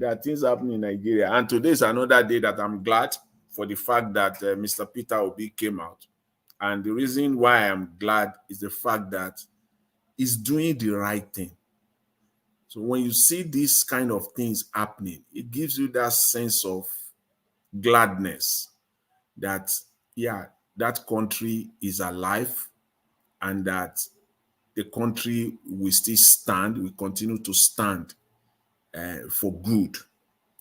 there are things happening in Nigeria. And today is another day that I'm glad for the fact that Mr. Peter Obi came out. And the reason why I'm glad is the fact that he's doing the right thing. So when you see these kind of things happening, it gives you that sense of gladness that, yeah, that country is alive and that the country will still stand, will continue to stand for good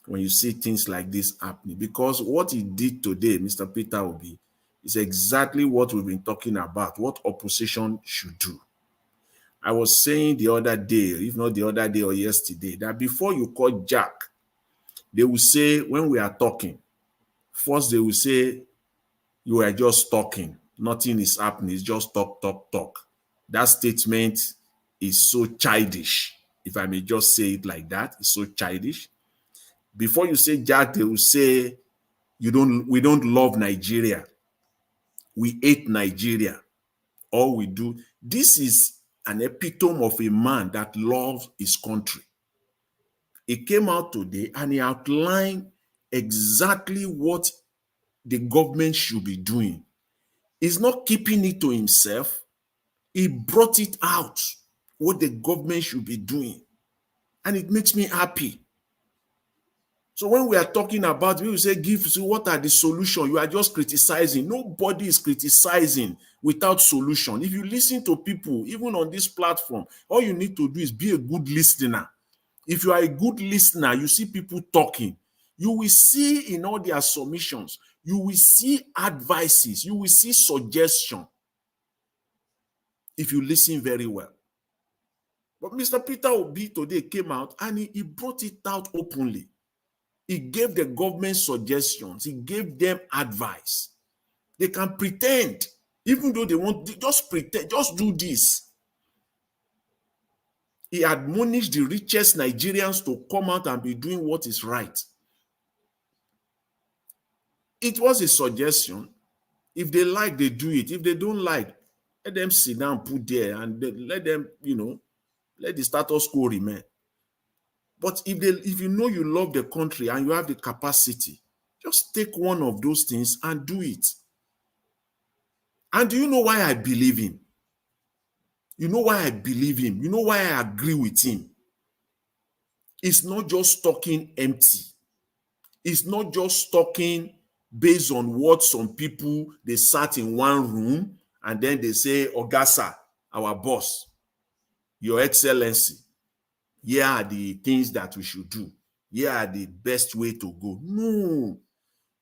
when you see things like this happening. Because what he did today, Mr. Peter Obi, is exactly what we've been talking about, what opposition should do. I was saying the other day, if not the other day or yesterday, that before you call Jack, they will say, when we are talking, first they will say, you are just talking. Nothing is happening. It's just talk, talk, talk. That statement is so childish. If I may just say it like that, it's so childish. Before you say Jack, they will say, we don't love Nigeria. We hate Nigeria. All we do. This is an epitome of a man that loves his country. He came out today and he outlined exactly what the government should be doing. He's not keeping it to himself. He brought it out, what the government should be doing. And it makes me happy. So when we are talking about, we will say, what are the solutions? You are just criticizing. Nobody is criticizing without solution. If you listen to people, even on this platform, all you need to do is be a good listener. If you are a good listener, you see people talking. You will see in all their submissions, you will see advices, you will see suggestions. If you listen very well. But Mr. Peter Obi today came out and he brought it out openly. He gave the government suggestions. He gave them advice. They can pretend, even though they want, just pretend, just do this. He admonished the richest Nigerians to come out and be doing what is right. It was a suggestion. If they like, they do it. If they don't like, let them sit down, put there, and let them, let the status quo remain. But if you know you love the country and you have the capacity, just take one of those things and do it. And do you know why I believe him? You know why I believe him? You know why I agree with him? It's not just talking empty. It's not just talking based on what some people, they sat in one room and then they say, Ogasa, our boss, Your Excellency, here are the things that we should do. Here are the best way to go. No.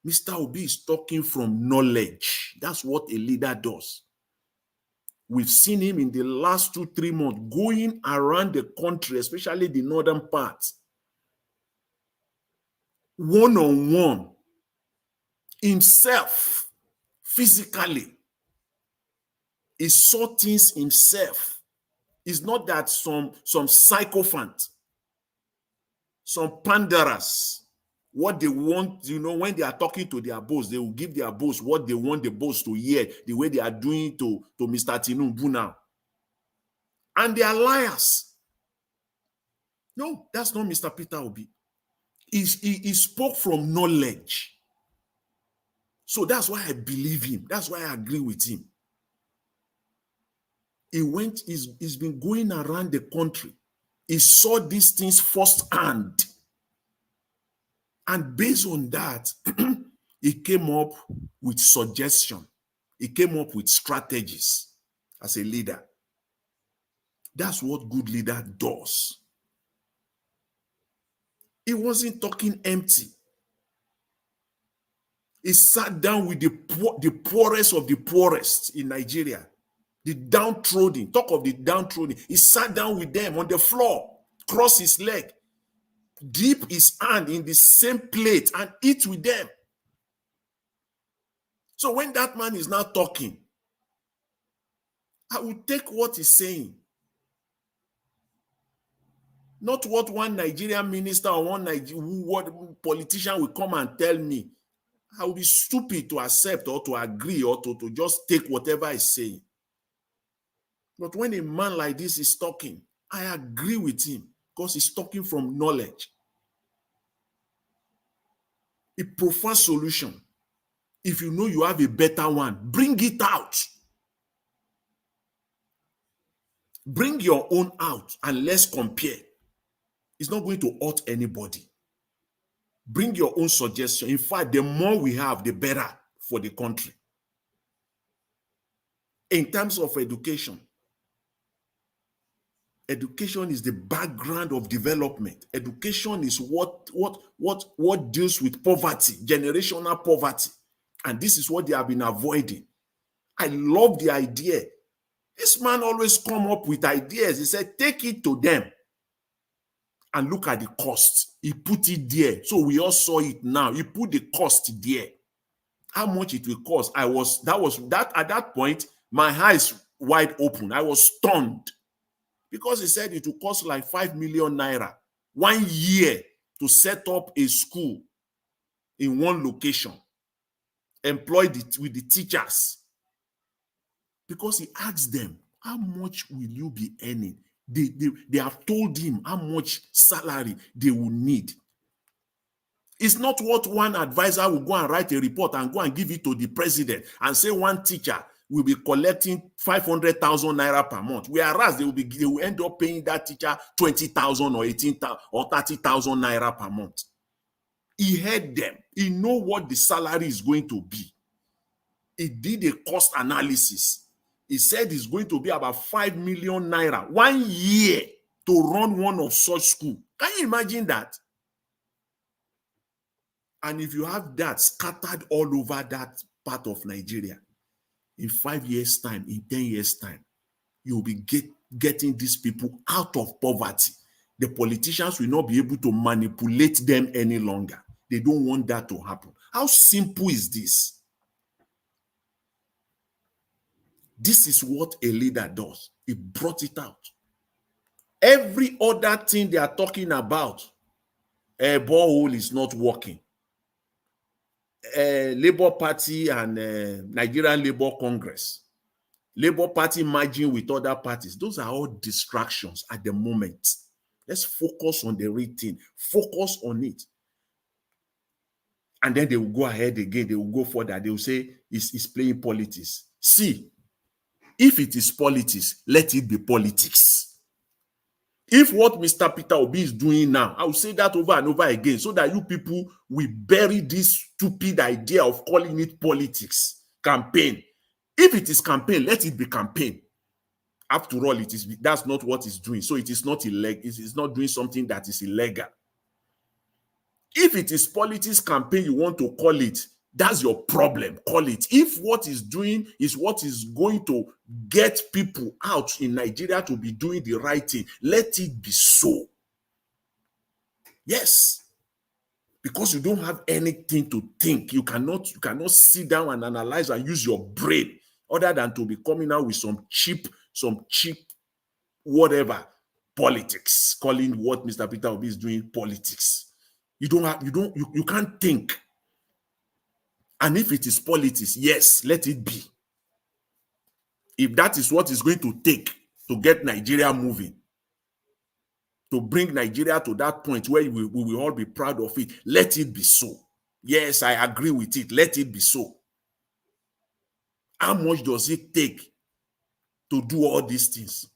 Mr. Obi is talking from knowledge. That's what a leader does. We've seen him in the last 2-3 months going around the country, especially the northern parts, one-on-one, himself, physically. He saw things himself. It's not that some sycophant, some panderers, what they want, when they are talking to their boss, they will give their boss what they want the boss to hear, the way they are doing to Mr. Tinubu now. And they are liars. No, that's not Mr. Peter Obi. He spoke from knowledge. So that's why I believe him. That's why I agree with him. He's been going around the country. He saw these things firsthand. And based on that, he came up with suggestions. He came up with strategies as a leader. That's what good leader does. He wasn't talking empty. He sat down with the poorest of the poorest in Nigeria, the downtrodden. Talk of the downtrodden. He sat down with them on the floor, crossed his leg, dip his hand in the same plate and eat with them. So when that man is now talking, I will take what he's saying. Not what one Nigerian minister or what politician will come and tell me. I will be stupid to accept or to agree or to just take whatever he's saying. But when a man like this is talking, I agree with him because he's talking from knowledge. a profound solution. If you know you have a better one, bring it out. Bring your own out and let's compare. It's not going to hurt anybody. Bring your own suggestion. In fact, the more we have, the better for the country. In terms of education, education is the background of development. Education is what deals with poverty, generational poverty. And this is what they have been avoiding. I love the idea. This man always come up with ideas. He said, take it to them and look at the cost. He put it there. So we all saw it now. He put the cost there. How much it will cost? At that point, my eyes wide open. I was stunned because he said it will cost like 5 million naira 1 year to set up a school in one location, employed with the teachers. Because he asked them, how much will you be earning? They have told him how much salary they will need. It's not what one advisor will go and write a report and go and give it to the president and say one teacher will be collecting 500,000 naira per month, whereas they will end up paying that teacher 20,000 or 18,000 or 30,000 naira per month. He heard them. He know what the salary is going to be. He did a cost analysis. He said it's going to be about 5 million naira 1 year to run one of such school. Can you imagine that? And if you have that scattered all over that part of Nigeria, in 5 years' time, in 10 years' time, you'll be getting these people out of poverty. The politicians will not be able to manipulate them any longer. They don't want that to happen. How simple is this? This is what a leader does. He brought it out. Every other thing they are talking about, a borehole is not working. Labour Party and Nigerian Labour Congress, Labour Party merging with other parties, those are all distractions at the moment. Let's focus on the real thing. Focus on it. And then they will go ahead again. They will go further. They will say, it's playing politics. See, if it is politics, let it be politics. If what Mr. Peter Obi is doing now, I will say that over and over again so that you people will bury this stupid idea of calling it politics, campaign. If it is campaign, let it be campaign. After all, that's not what it's doing. So it is not illegal. It is not doing something that is illegal. If it is politics campaign you want to call it, that's your problem. Call it. If what is doing is what is going to get people out in Nigeria to be doing the right thing, let it be so. Yes. Because you don't have anything to think. You cannot sit down and analyze and use your brain other than to be coming out with some cheap whatever politics, calling what Mr. Peter Obi is doing politics. You can't think. And if it is politics, yes, let it be. If that is what is going to take to get Nigeria moving, to bring Nigeria to that point where we will all be proud of it, let it be so. Yes, I agree with it. Let it be so. How much does it take to do all these things?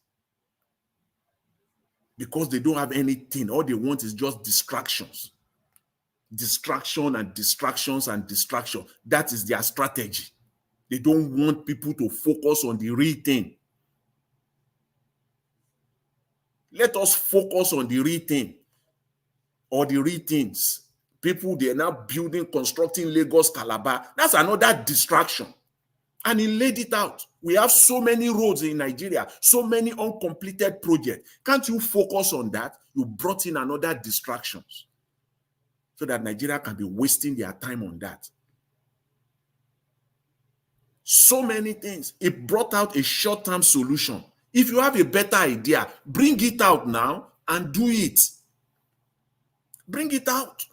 Because they don't have anything. All they want is just distractions. Distraction and distractions and distraction. That is their strategy. They don't want people to focus on the real thing. Let us focus on the real thing or the real things. People, they are now building, constructing Lagos, Calabar. That's another distraction. And he laid it out. We have so many roads in Nigeria, so many uncompleted projects. Can't you focus on that? You brought in another distractions so that Nigeria can be wasting their time on that. So many things. It brought out a short-term solution. If you have a better idea, bring it out now and do it. Bring it out.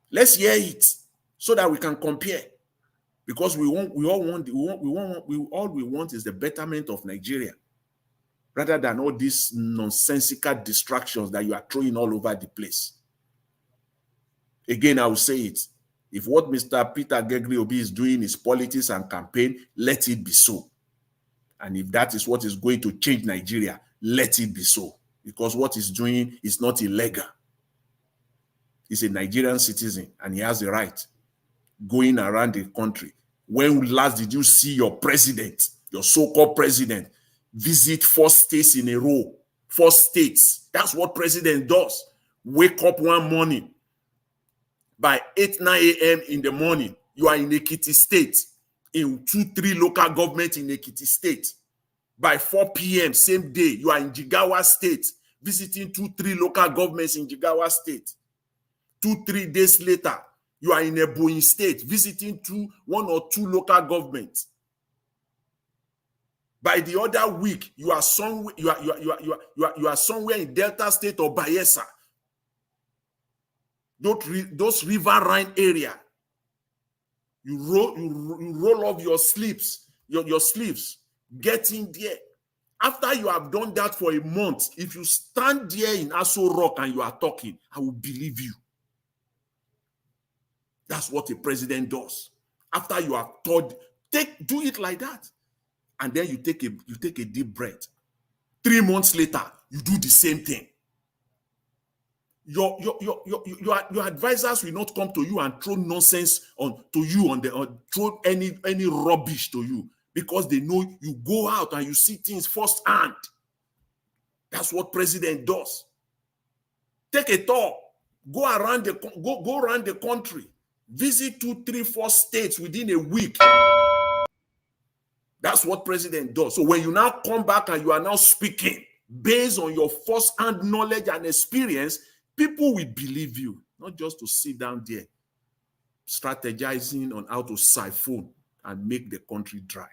Let's hear it so that we can compare. Because we all want is the betterment of Nigeria, rather than all these nonsensical distractions that you are throwing all over the place. Again, I will say it. If what Mr. Peter Gregory Obi is doing is politics and campaign, let it be so. And if that is what is going to change Nigeria, let it be so. Because what he's doing is not illegal. He's a Nigerian citizen and he has the right going around the country. When last did you see your president, your so-called president, visit 4 states in a row? 4 states. That's what president does. Wake up one morning. By 8, 9 a.m. in the morning, you are in Ekiti State, in 2, 3 local governments in Ekiti State. By 4 p.m. same day, you are in Jigawa State, visiting 2, 3 local governments in Jigawa State. 2, 3 days later, you are in Ebonyi State, visiting 1 or 2 local governments. By the other week, you are somewhere in Delta State or Bayelsa. Those riverine area. You roll off your sleeves, your sleeves, get in there. After you have done that for a month, if you stand there in Aso Rock and you are talking, I will believe you. That's what a president does. After you have told, do it like that. And then you take a deep breath. 3 months later, you do the same thing. Your advisors will not come to you and throw nonsense or throw any rubbish to you, because they know you go out and you see things firsthand. That's what president does. Take a tour, go around the country, visit 2, 3, 4 states within a week. That's what president does. So when you now come back and you are now speaking based on your first-hand knowledge and experience, people will believe you, not just to sit down there strategizing on how to siphon and make the country dry.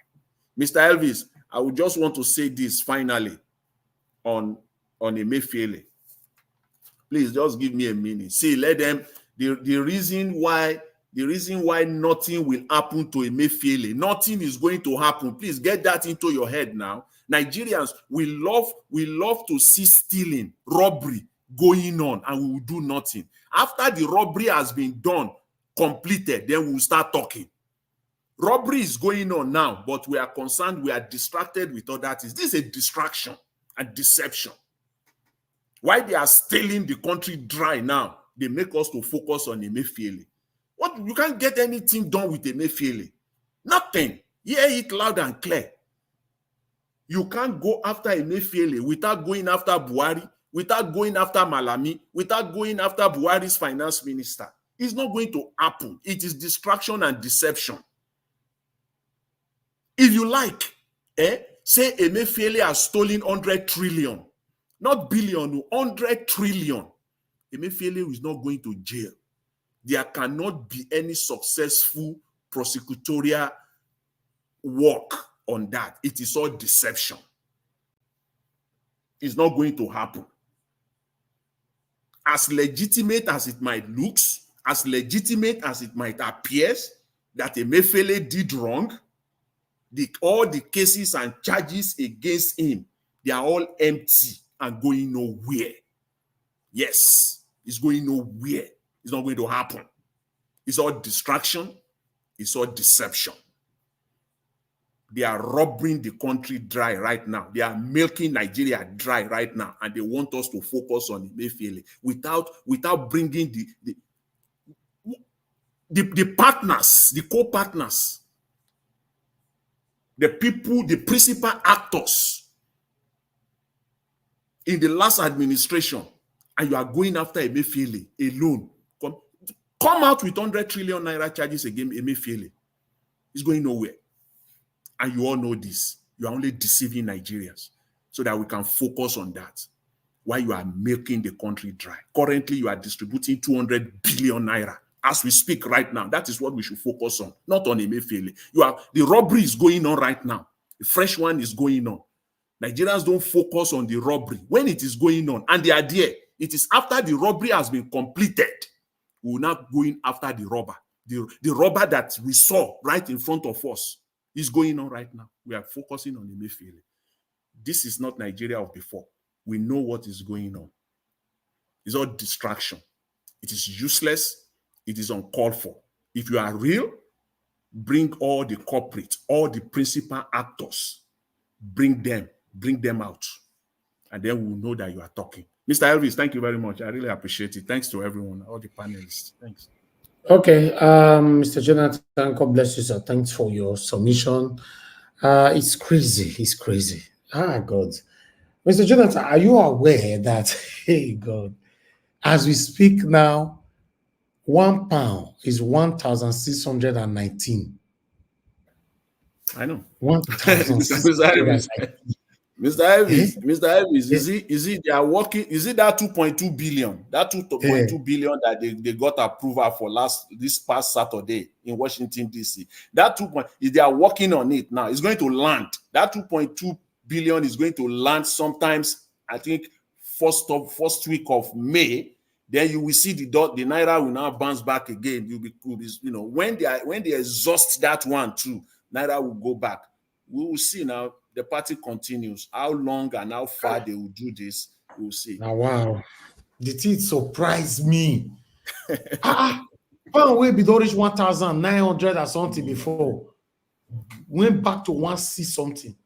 Mr. Elvis, I would just want to say this finally on Emefiele. Please just give me a minute. See, let them, the reason why nothing will happen to Emefiele, nothing is going to happen. Please get that into your head now. Nigerians, we love to see stealing, robbery going on, and we will do nothing. After the robbery has been done, completed, then we will start talking. Robbery is going on now, but we are concerned, we are distracted with other things. This is a distraction and deception. Why they are stealing the country dry now, they make us to focus on Emefiele. What, you can't get anything done with Emefiele. Nothing. Hear it loud and clear. You can't go after Emefiele without going after Buhari, without going after Malami, without going after Buhari's finance minister. It's not going to happen. It is distraction and deception. If you like, say Emefiele has stolen 100 trillion, not billion, 100 trillion. Emefiele is not going to jail. There cannot be any successful prosecutorial work on that. It is all deception. It's not going to happen. As legitimate as it might look, as legitimate as it might appear that Emefiele did wrong, all the cases and charges against him, they are all empty and going nowhere. Yes, it's going nowhere. It's not going to happen. It's all distraction. It's all deception. They are robbing the country dry right now. They are milking Nigeria dry right now, and they want us to focus on Emefiele without bringing the partners, the co-partners, the people, the principal actors in the last administration, and you are going after Emefiele alone. Come out with 100 trillion naira charges against Emefiele. It's going nowhere. And you all know this. You are only deceiving Nigerians so that we can focus on that while you are making the country dry. Currently, you are distributing 200 billion naira as we speak right now. That is what we should focus on, not on Emefiele. The robbery is going on right now. The fresh one is going on. Nigerians don't focus on the robbery when it is going on, and they are there. It is after the robbery has been completed, we're not going after the robber. The robber that we saw right in front of us is going on right now. We are focusing on Emefiele. This is not Nigeria of before. We know what is going on. It's all distraction. It is useless. It is uncalled for. If you are real, bring all the corporate, all the principal actors, bring them out. And then we'll know that you are talking. Mr. Elvis, thank you very much. I really appreciate it. Thanks to everyone, all the panelists. Thanks. Okay, Mr. Jonathan, God bless you, sir. Thanks for your submission. It's crazy. It's crazy. Ah, God. Mr. Jonathan, are you aware that, hey, God, as we speak now, £1 is 1,619. I know. 1,619. Mr. Elvis, is it they are working? Is it that 2.2 billion? That 2.2 billion that they got approval for this past Saturday in Washington, D.C. That 2. Is they are working on it now. It's going to land. That 2.2 billion is going to land sometimes, I think, first week of May. Then you will see the naira will now bounce back again. You'll be when they exhaust that one too, naira will go back. We will see now. The party continues. How long and how far they will do this, we'll see. Now, wow. Did it surprise me? Pound will be reach 1,900 or something before. Went back to 160 something.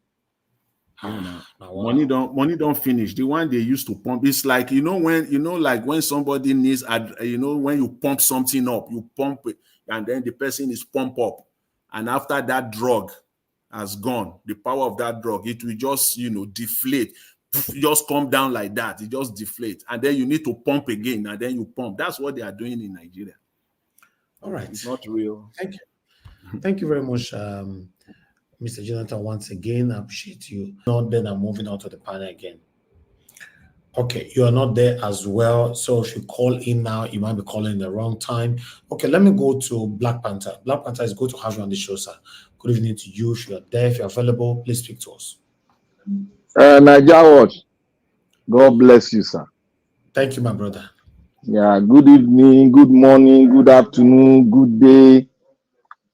Money don't finish. The one they used to pump, it's like when somebody needs, when you pump something up, you pump it, and then the person is pumped up, and after that drug has gone, the power of that drug, it will just deflate, just come down like that. It just deflates, and then you need to pump again, and then you pump. That's what they are doing in Nigeria. All right, it's not real. Thank you very much, Mr. Jonathan. Once again, I appreciate you. Not then I'm moving on to the panel again. Okay, you are not there as well. So if you call in now, you might be calling in the wrong time. Okay, let me go to Black Panther. Black Panther, is good to have you on the show, sir. Good evening to you. If you are there, if you're available, please speak to us. Naija Watch, God bless you, sir. Thank you, my brother. Yeah, good evening, good morning, good afternoon, good day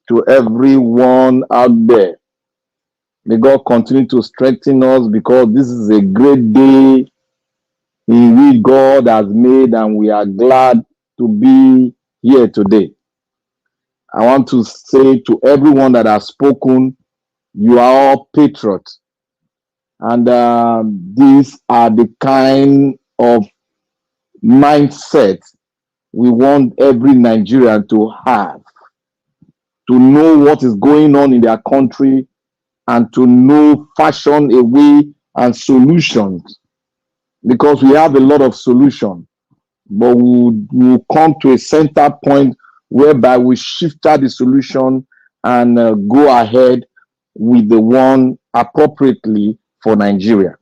to everyone out there. May God continue to strengthen us, because this is a great day in which God has made, and we are glad to be here today. I want to say to everyone that has spoken, you are all patriots. And these are the kind of mindset we want every Nigerian to have, to know what is going on in their country, and to fashion a way and solutions, because we have a lot of solutions, but we'll come to a center point whereby we shift out the solution and go ahead with the one appropriately for Nigeria.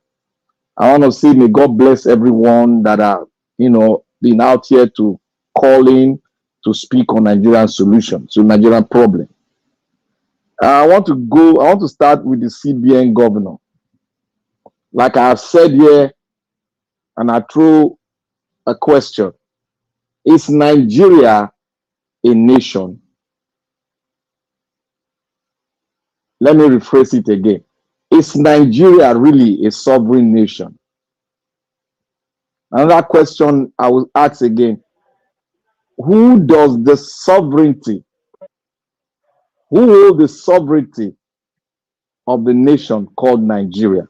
I want to say, may God bless everyone that are, been out here to call in to speak on Nigerian solutions to Nigerian problem. I want to start with the CBN governor. Like I have said here, and I throw a question: is Nigeria a nation? Let me rephrase it again. Is Nigeria really a sovereign nation? Another question I will ask again: who does the sovereignty? Who holds the sovereignty of the nation called Nigeria?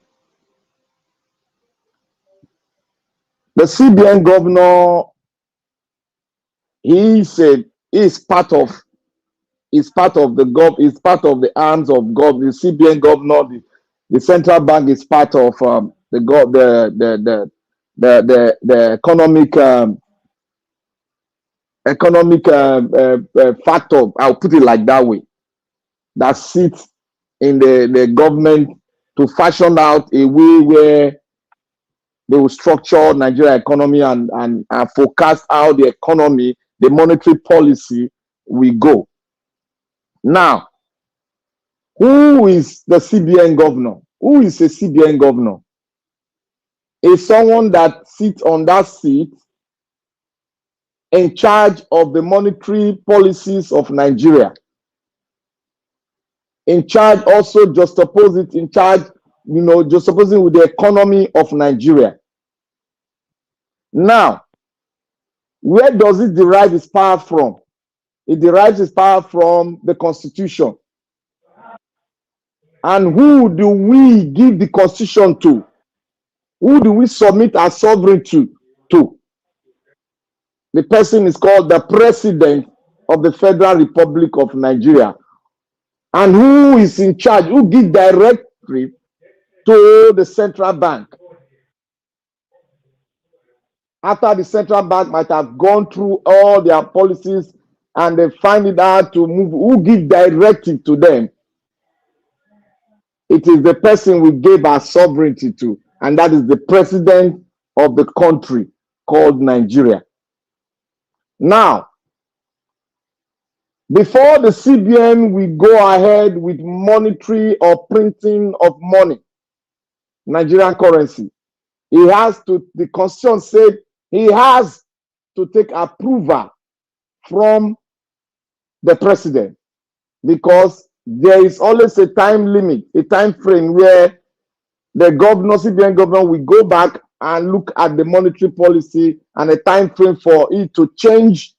The CBN governor, he said, is part of the arms of God. The CBN governor, the central bank is part of the economic factor. I'll put it like that way, that sits in the government to fashion out a way where they will structure Nigeria economy and forecast how the economy, the monetary policy will go. Now, who is the CBN governor? Who is a CBN governor? Is someone that sits on that seat in charge of the monetary policies of Nigeria. In charge also, just opposite, in charge, just opposing with the economy of Nigeria. Now, where does it derive its power from? It derives its power from the Constitution. And who do we give the Constitution to? Who do we submit our sovereignty to? The person is called the President of the Federal Republic of Nigeria. And who is in charge? Who gives directive to the central bank? After the central bank might have gone through all their policies and they find it hard to move, who gives directive to them? It is the person we gave our sovereignty to, and that is the president of the country called Nigeria. Now, before the CBN will go ahead with monetary or printing of money, Nigerian currency, he has to, the Constitution said he has to take approval from the president, because there is always a time limit, a time frame where the governor, CBN governor, will go back and look at the monetary policy and a time frame for it to change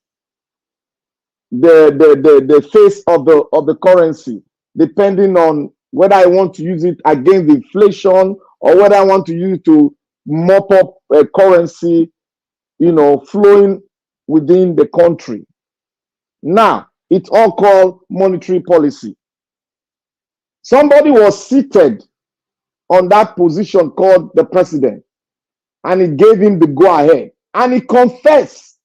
the face of the currency, depending on whether I want to use it against inflation or whether I want to use it to mop up a currency, flowing within the country. Now, it's all called monetary policy. Somebody was seated on that position called the president, and he gave him the go-ahead, and he confessed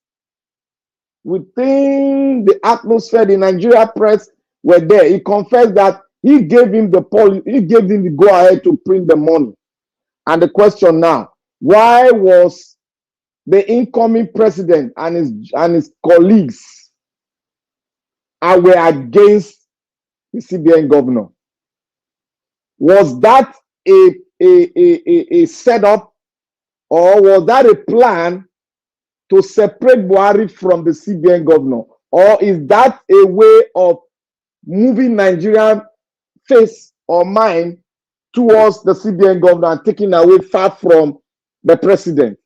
within the atmosphere. The Nigeria press were there. He confessed that he gave him the go-ahead to print the money. And the question now, why was the incoming president and his colleagues were against the CBN governor? Was that a setup, or was that a plan to separate Buhari from the CBN governor? Or is that a way of moving Nigerian face or mind towards the CBN governor and taking away far from the president?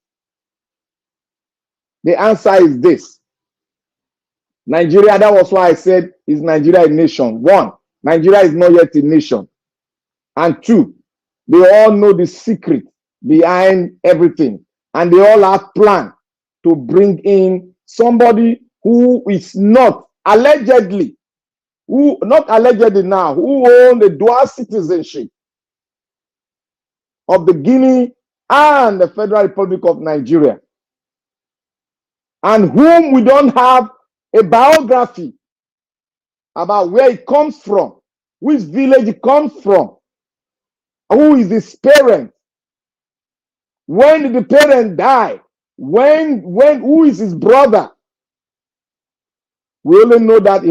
The answer is this. Nigeria, that was why I said, is Nigeria a nation? One, Nigeria is not yet a nation. And two, they all know the secret behind everything. And they all have planned to bring in somebody who is not allegedly, who own the dual citizenship of the Guinea and the Federal Republic of Nigeria, and whom we don't have a biography about where he comes from, which village he comes from, who is his parent, when did the parent die, who is his brother. We only know that he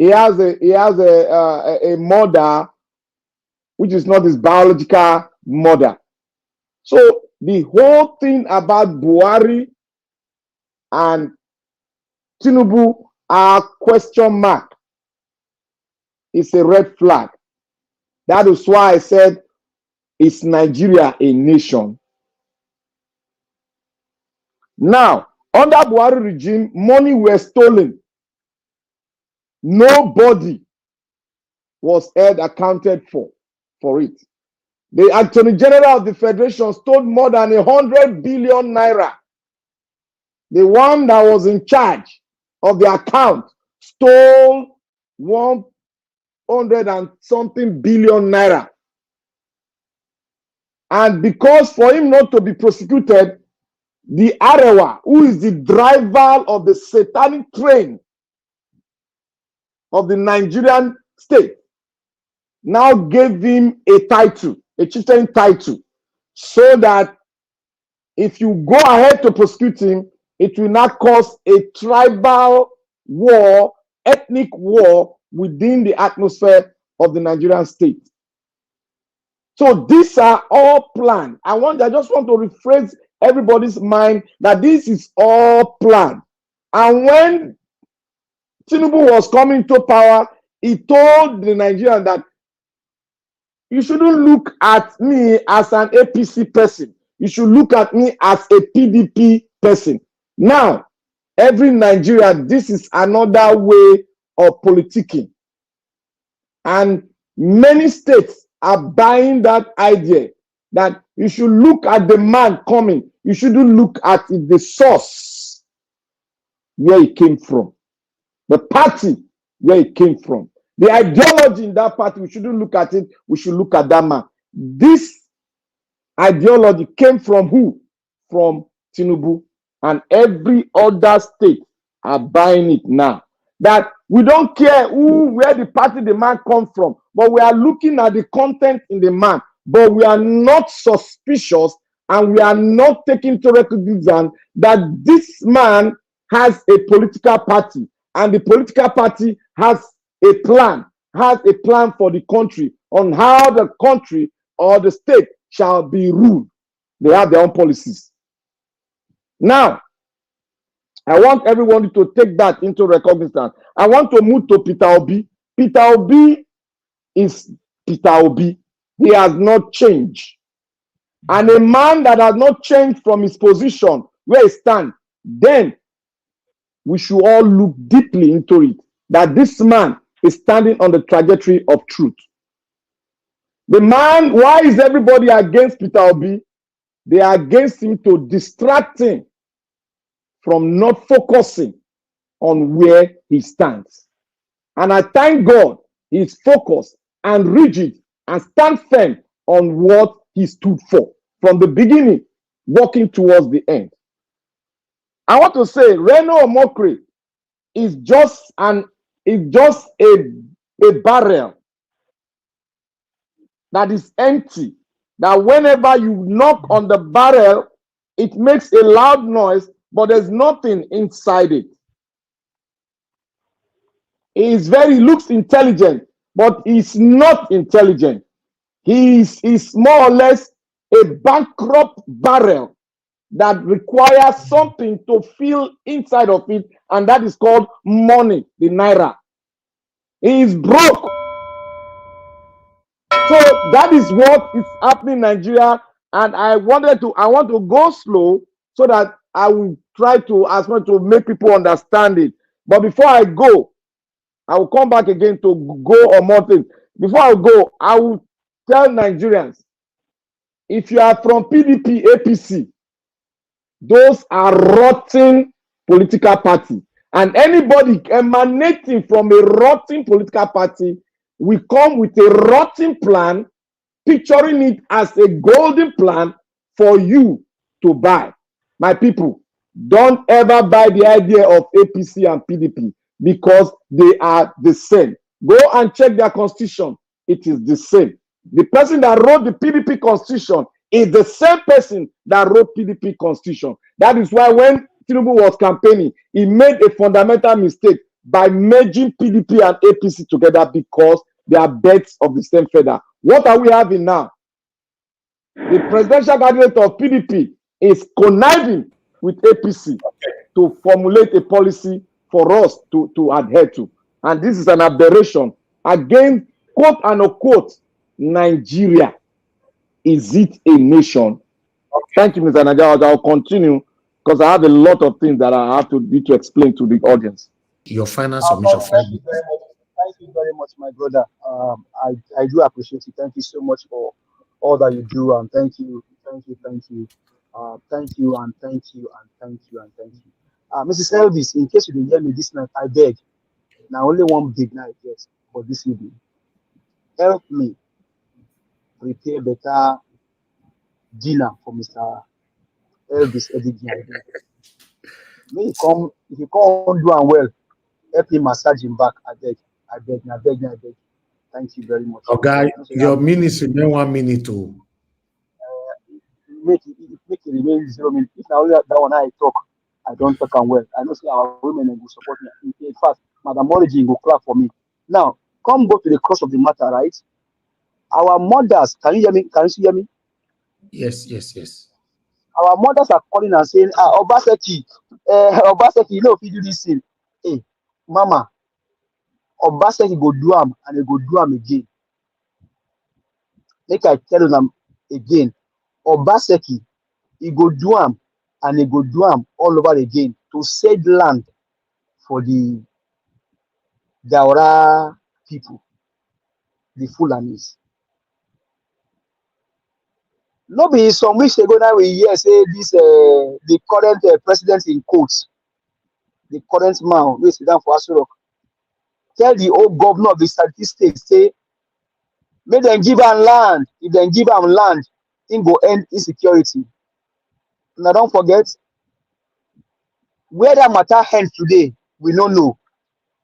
has a mother which is not his biological mother. So the whole thing about Buhari and Tinubu are question mark. It's a red flag. That is why I said, is Nigeria a nation? Now, under Buhari regime, money was stolen. Nobody was held accounted for it. The Attorney General of the Federation stole more than 100 billion naira. The one that was in charge of the account stole 100 and something billion naira. And because for him not to be prosecuted, the Arewa, who is the driver of the satanic train of the Nigerian state, now gave him a title, a chieftain title, so that if you go ahead to prosecute him, it will not cause a tribal war, ethnic war within the atmosphere of the Nigerian state. So these are all planned. I just want to rephrase everybody's mind that this is all planned. And when Tinubu was coming to power, he told the Nigerians that you shouldn't look at me as an APC person. You should look at me as a PDP person. Now, every Nigerian, this is another way of politicking. And many states are buying that idea that you should look at the man coming. You shouldn't look at the source where he came from, the party where he came from, the ideology in that party. We shouldn't look at it. We should look at that man. This ideology came from who? From Tinubu, and every other state are buying it now. That we don't care where the party the man comes from, but we are looking at the content in the man. But we are not suspicious, and we are not taking to recognition that this man has a political party, and the political party has a plan for the country on how the country or the state shall be ruled. They have their own policies. Now, I want everyone to take that into recognition. I want to move to Peter Obi. Peter Obi is Peter Obi. He has not changed. And a man that has not changed from his position where he stands, then we should all look deeply into it, that this man is standing on the trajectory of truth. The man, why is everybody against Peter Obi? They are against him to distract him from not focusing on where he stands. And I thank God he's focused and rigid and stand firm on what he stood for from the beginning, working towards the end. I want to say Reno Omokri is just a barrel that is empty, that whenever you knock on the barrel, it makes a loud noise, but there's nothing inside it. He looks intelligent, but he's not intelligent. He's more or less a bankrupt barrel that requires something to fill inside of it, and that is called money, the naira. He is broke. So that is what is happening in Nigeria, and I want to go slow so that I will try to as much to make people understand it. But before I go, I will come back again to go on more things. Before I go, I will tell Nigerians, if you are from PDP, APC, those are rotten political party. And anybody emanating from a rotten political party will come with a rotten plan, picturing it as a golden plan for you to buy. My people, don't ever buy the idea of APC and PDP because they are the same. Go and check their constitution. It is the same. The person that wrote the PDP constitution is the same person that wrote PDP constitution. That is why when Tinubu was campaigning, he made a fundamental mistake by merging PDP and APC together because they are birds of the same feather. What are we having now? The presidential candidate of PDP is conniving with APC to formulate a policy for us to adhere to. And this is an aberration. Again, quote and unquote, Nigeria. Is it a nation? Thank you, Mr. Najawa. I'll continue because I have a lot of things that I have to need to explain to the audience. Your final submission. Thank you very much, my brother. I do appreciate it. Thank you so much for all that you do, and thank you. Thank you, and thank you, and thank you. Mrs. Elvis, in case you didn't hear me this night, I beg. Now only one big night, yes, for this evening. Help me prepare better dinner for Mr. Elvis Edigyan. If you come do and well, help him massage him back. I beg. Thank you very much. Okay, your minutes remain 1 minute too. Make it remain 0 minutes. If now that one I talk, I don't talk and well. I know say our women will support me. In fact, Madam Origin will clap for me. Now, come go to the crux of the matter, right? Our mothers, can you hear me? Can you hear me? Yes. Our mothers are calling and saying, Obaseki, you know if you do this thing. Hey, Mama, Obaseki go do am and he go do am again. Make I tell them again, Obaseki, he go do am and they go do them all over again to save land for the Daura people, the Fulanis. No be some weeks ago now we hear say this the current president in quotes, the current man who is down for Aso Rock, tell the old governor of the statistics say make them give am land. If they give am land, it go end insecurity. Now don't forget where that matter ends today. We don't know.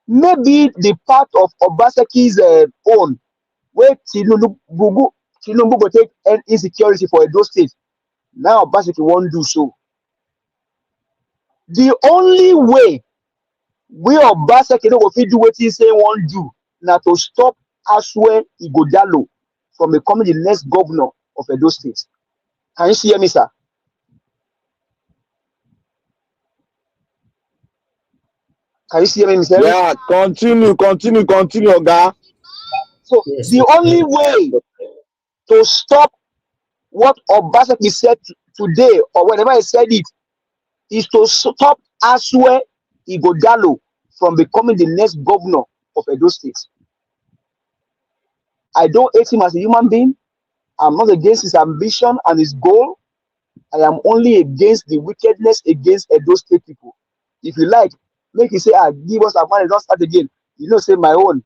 Maybe the part of Obaseki's own where Tinubu go take end insecurity for Edo State. Now Obaseki won't do so. The only way we Obaseki no go fit do what he say won't do now to stop Asue Igodalo from becoming the next governor of Edo State. Can you see me, sir? Can you see me, Mr. Yeah, continue, Oga. So Yes, the only way to stop what Obaseki said today or whenever I said it is to stop Asue Igodalo from becoming the next governor of Edo State. I don't hate him as a human being. I'm not against his ambition and his goal. I am only against the wickedness against Edo State people. If you like, make you say, give us our money, don't start again. You know, say my own.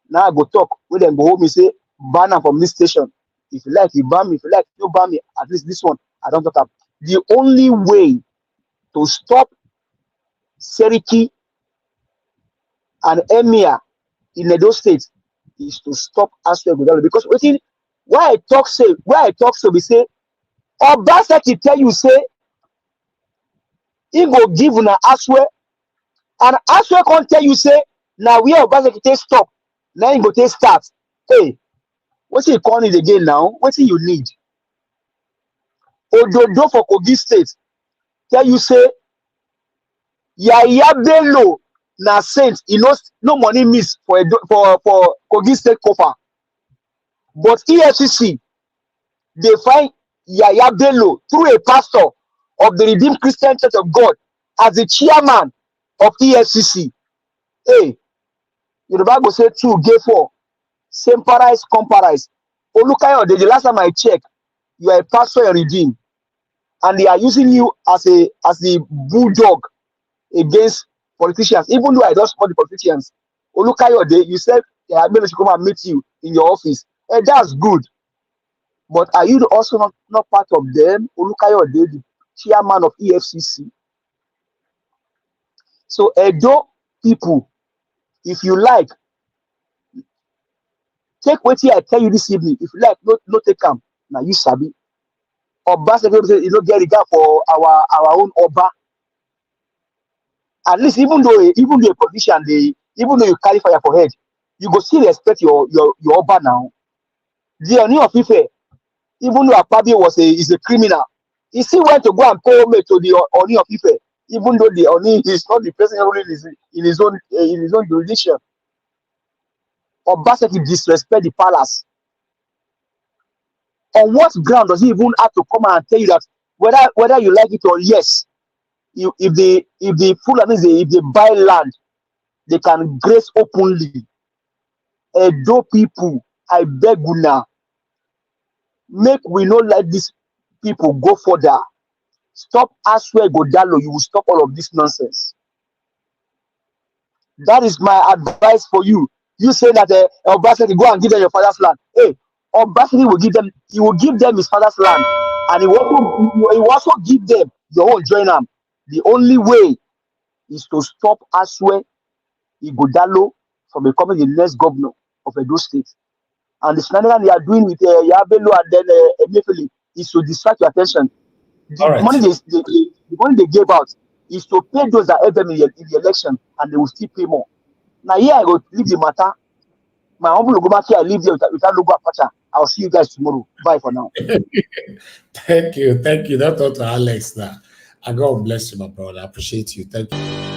Now I go talk with them, go home and say, ban her from this station. If you like, you ban me. If you like, you ban me. At least this one, I don't talk about. The only way to stop Seriki and Emir in Edo State is to stop Asue Igodalo. Because why I talk so, we say, Obaseki tell you, say, he go give una Asue, and Asue can't tell you, say, now where Obaseki take stop, now he go take start. Hey, what's he calling it again now? What's you need? Ododo for Kogi State tell you, say, Yaya Bello na saint, he knows no money miss for Kogi State copper. But EFCC, they find Yaya Bello through a pastor of the Redeemed Christian Church of God as the chairman of EFCC. Hey, the Bible said 2 gave 4. Same paradise, comparise. Olukayode, the last time I checked, you are a pastor and redeemed, and they are using you as the bulldog against politicians. Even though I don't support the politicians, Olukayode, you said maybe should come and meet you in your office, and that's good. But are you also not part of them? Olukayode, the chairman of EFCC. So Edo people, if you like, take what I tell you this evening. If you like, no take them. Now you sabi. Obaseki say you don't get regard for our own Oba. At least even though a politician, even though you carry fire for head, you go still respect your Oba now. The Oni of Ife, even though Akpabio is a criminal, he still went to go and pay homage to the Oni of Ife, even though the Oni is not the person ruling in his own jurisdiction. Obaseki disrespect the palace. On what ground does he even have to come and tell you that whether you like it or yes, if the Fulanis, if they buy land, they can graze openly. Edo people, I beg you now, make we not let these people go further. Stop Asue Igodalo, you will stop all of this nonsense. That is my advice for you. You say that Obaseki go and give them your father's land. Hey, Obaseki will give them, he will give them his father's land, and he will also give them your own join them. The only way is to stop Asue Igodalo from becoming the next governor of Edo State. And the scenario they are doing with Yabelo and then Emefiele is to distract your attention. The money they gave out is to pay those that help them in the election, and they will still pay more. Now here I go leave the matter. My humble will go back here. I leave there without logo apacha. I'll see you guys tomorrow. Bye for now. Thank you. That's Dr. Alex now. And God bless you, my brother. I appreciate you. Thank you.